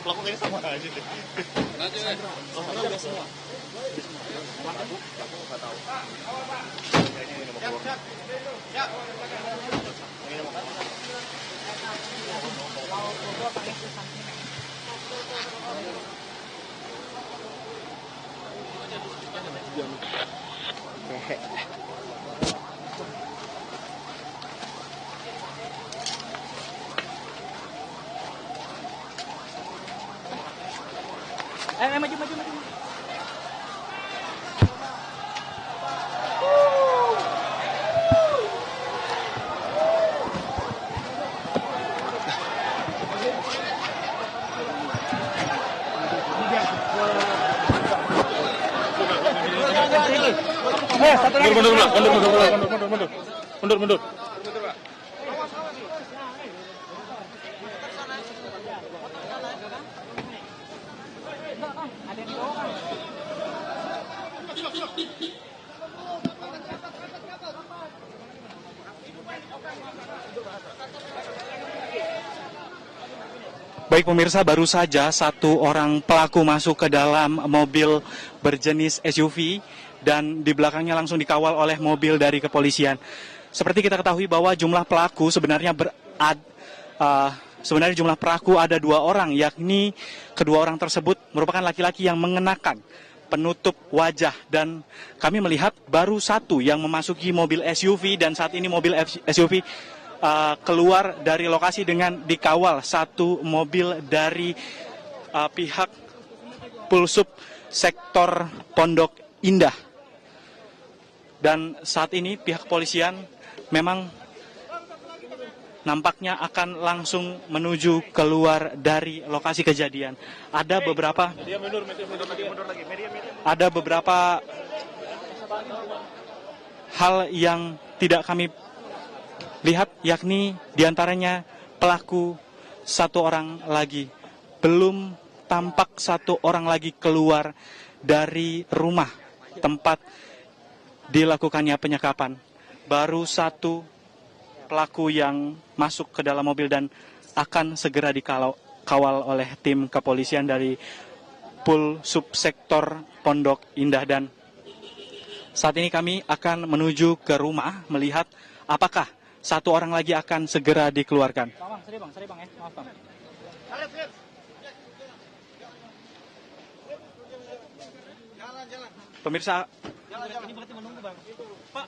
pelaku kayaknya sama aja deh. Oh, udah semua. Pelaku nggak tahu. Kayaknya ini mau keluar. Ini mau keluar. Maju. Satu lagi. Mundur. Baik pemirsa, baru saja satu orang pelaku masuk ke dalam mobil berjenis SUV dan di belakangnya langsung dikawal oleh mobil dari kepolisian. Seperti kita ketahui bahwa jumlah pelaku sebenarnya jumlah pelaku ada 2 orang, yakni kedua orang tersebut merupakan laki-laki yang mengenakan penutup wajah dan kami melihat baru satu yang memasuki mobil SUV dan saat ini mobil SUV keluar dari lokasi dengan dikawal satu mobil dari pihak Pulsub Sektor Pondok Indah. Dan saat ini pihak kepolisian memang nampaknya akan langsung menuju keluar dari lokasi kejadian. Ada beberapa hal yang tidak kami lihat, yakni diantaranya pelaku satu orang lagi. Belum tampak satu orang lagi keluar dari rumah tempat dilakukannya penyekapan. Baru satu pelaku yang masuk ke dalam mobil dan akan segera dikawal oleh tim kepolisian dari Subsektor Pondok Indah. Dan saat ini kami akan menuju ke rumah melihat apakah satu orang lagi akan segera dikeluarkan. Sorry bang ya, maaf bang. Pemirsa, ini berarti menunggu bang. Pak,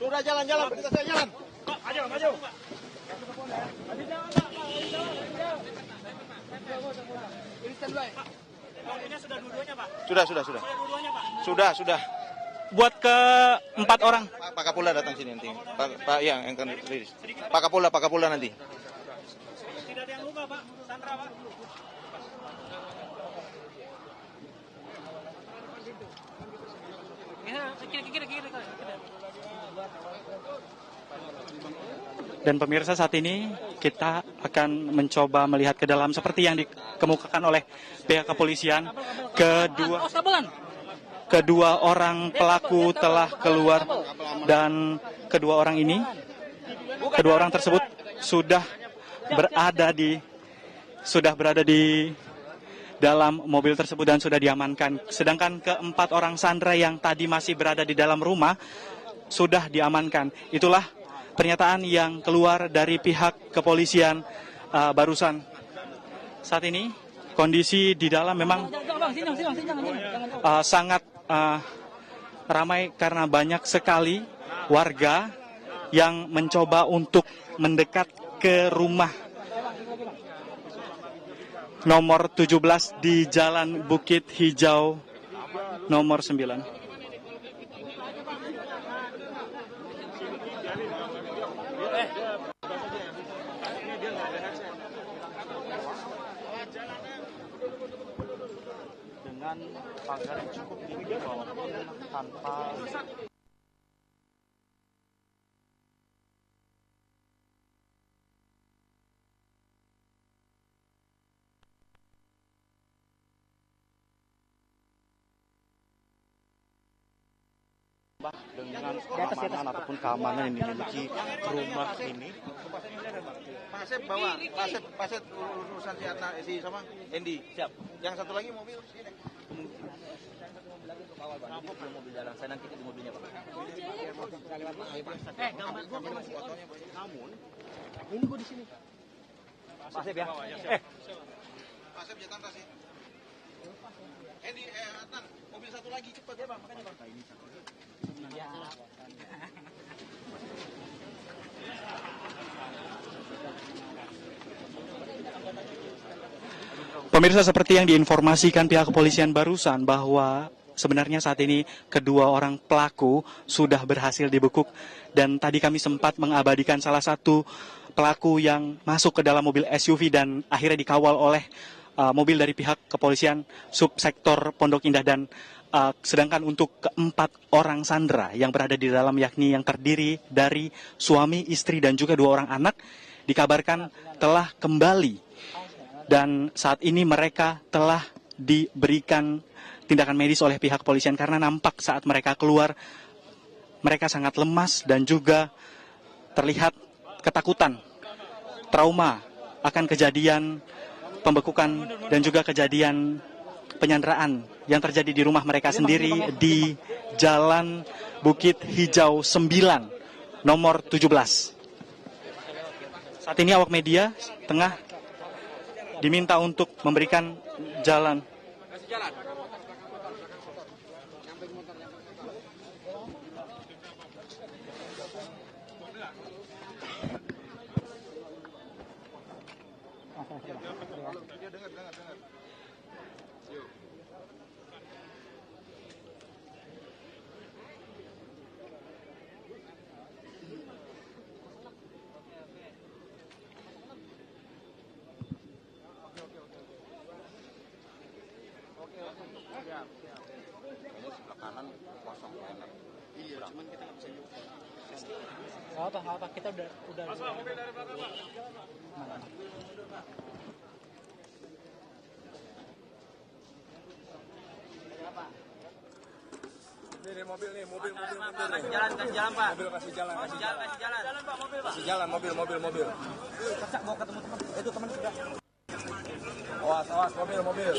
Sudah jalan, kita saya jalan. Pak, maju. Ini standby. Pak, ini sudah dua-duanya Pak? Sudah. Dua-duanya Pak? Sudah. Buat ke 4 orang. Pak Kapolda datang sini nanti. Pak yang akan rilis. Pak Kapolda nanti. Tidak ada yang luka Pak, Sandra Pak. Kira. Dan pemirsa, saat ini kita akan mencoba melihat ke dalam seperti yang dikemukakan oleh pihak kepolisian. Kedua orang pelaku telah keluar dan kedua orang tersebut sudah berada di dalam mobil tersebut dan sudah diamankan. Sedangkan keempat orang sandera yang tadi masih berada di dalam rumah sudah diamankan. Itulah pernyataan yang keluar dari pihak kepolisian barusan. Saat ini kondisi di dalam memang sangat ramai karena banyak sekali warga yang mencoba untuk mendekat ke rumah nomor 17 di Jalan Bukit Hijau nomor 9. Dengan pagar yang cukup tinggi walaupun tanpa dengan pengamanan ataupun keamanan yang dimiliki rumah ini. Pak Asep bawa, Pak Asep urusan si Atna, si sama Endi. Siap. Yang satu lagi mobil sini. Mobil dalam saya nanti di mobilnya Pak. Gambar fotonya banyak. Namun Ini gua di sini. Pak Asep ya. Pak Asep jangan tas ya. Endi, Atnan, mobil satu lagi cepat ya Bang, makanya Bang. Pemirsa, seperti yang diinformasikan pihak kepolisian barusan bahwa sebenarnya saat ini kedua orang pelaku sudah berhasil dibekuk dan tadi kami sempat mengabadikan salah satu pelaku yang masuk ke dalam mobil SUV dan akhirnya dikawal oleh mobil dari pihak kepolisian subsektor Pondok Indah dan sedangkan untuk keempat orang sandera yang berada di dalam yakni yang terdiri dari suami, istri dan juga 2 orang anak dikabarkan telah kembali dan saat ini mereka telah diberikan tindakan medis oleh pihak kepolisian karena nampak saat mereka keluar mereka sangat lemas dan juga terlihat ketakutan, trauma akan kejadian pembekukan dan juga kejadian penyanderaan yang terjadi di rumah mereka sendiri di Jalan Bukit Hijau 9 nomor 17. Saat ini awak media tengah diminta untuk memberikan jalan. Apa kita udah Ini mobil nih, mobil. kasih jalan Pak. Mobil kasih jalan. Jalan Pak, mobil Pak. Kasih jalan, mobil. Kacak bawa ke teman-teman. Itu teman sudah. Awas, mobil.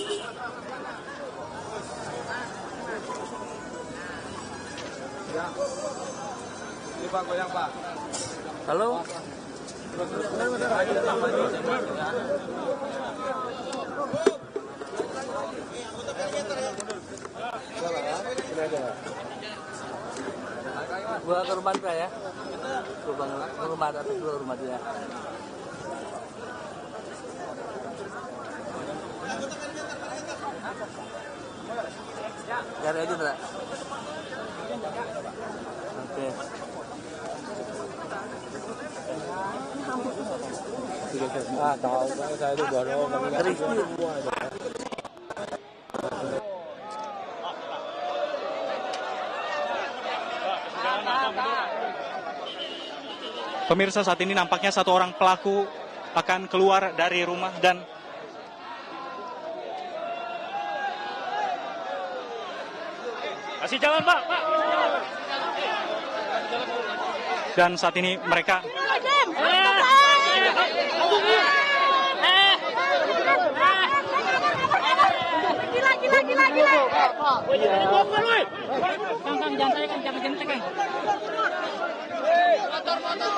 Ya. Ini Pak, goyang Pak. Halo. Gua ke rumah dia ya. Ke rumah tapi ke rumah dia. Cari aja enggak? Oke. Tahu saya itu baru Pemirsa, saat ini nampaknya satu orang pelaku akan keluar dari rumah dan kasih jalan Pak. Dan saat ini mereka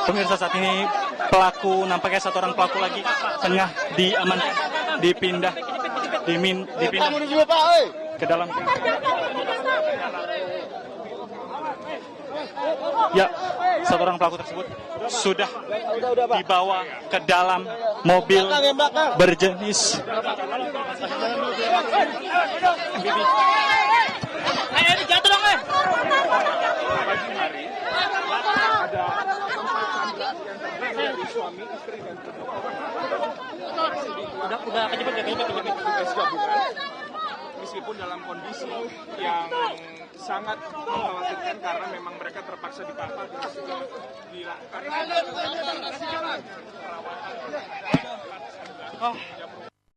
Pemirsa, saat ini pelaku nampaknya satu orang pelaku lagi tengah diamankan, dipindah ke dalam. Ya, satu orang pelaku tersebut sudah dibawa ke dalam mobil berjenis udah kejepit meskipun dalam kondisi yang sangat mengkhawatirkan karena memang mereka terpaksa dipapar dan juga dilakukan perawatan